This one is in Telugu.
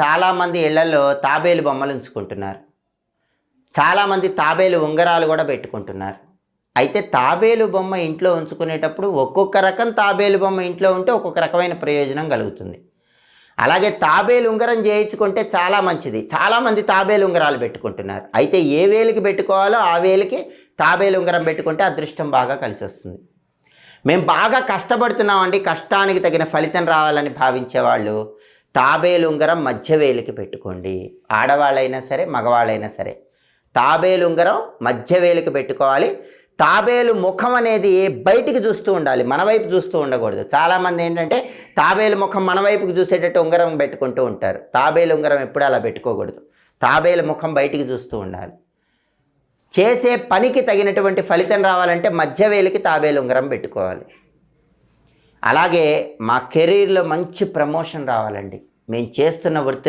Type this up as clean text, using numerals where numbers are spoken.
చాలామంది ఇళ్లలో తాబేలు బొమ్మలు ఉంచుకుంటున్నారు. చాలామంది తాబేలు ఉంగరాలు కూడా పెట్టుకుంటున్నారు. అయితే తాబేలు బొమ్మ ఇంట్లో ఉంచుకునేటప్పుడు ఒక్కొక్క రకం తాబేలు బొమ్మ ఇంట్లో ఉంటే ఒక్కొక్క రకమైన ప్రయోజనం కలుగుతుంది. అలాగే తాబేలు ఉంగరం చేయించుకుంటే చాలా మంచిది. చాలామంది తాబేలు ఉంగరాలు పెట్టుకుంటున్నారు. అయితే ఏ వేలికి పెట్టుకోవాలో ఆ వేలికి తాబేలు ఉంగరం పెట్టుకుంటే అదృష్టం బాగా కలిసి వస్తుంది. మేము బాగా కష్టపడుతున్నామండి, కష్టానికి తగిన ఫలితం రావాలని భావించేవాళ్ళు తాబేలు ఉంగరం మధ్య వేలికి పెట్టుకోండి. ఆడవాళ్ళైనా సరే, మగవాళ్ళైనా సరే తాబేలు ఉంగరం మధ్య వేలికి పెట్టుకోవాలి. తాబేలు ముఖం అనేది బయటికి చూస్తూ ఉండాలి, మన వైపు చూస్తూ ఉండకూడదు. చాలామంది ఏంటంటే తాబేలు ముఖం మన వైపుకి చూసేటట్టు ఉంగరం పెట్టుకుంటూ ఉంటారు. తాబేలు ఉంగరం ఎప్పుడూ అలా పెట్టుకోకూడదు. తాబేలు ముఖం బయటికి చూస్తూ ఉండాలి. చేసే పనికి తగినటువంటి ఫలితం రావాలంటే మధ్య వేలికి తాబేలు ఉంగరం పెట్టుకోవాలి. అలాగే మా కెరీర్లో మంచి ప్రమోషన్ రావాలండి, మేము చేస్తున్న వృత్తిలో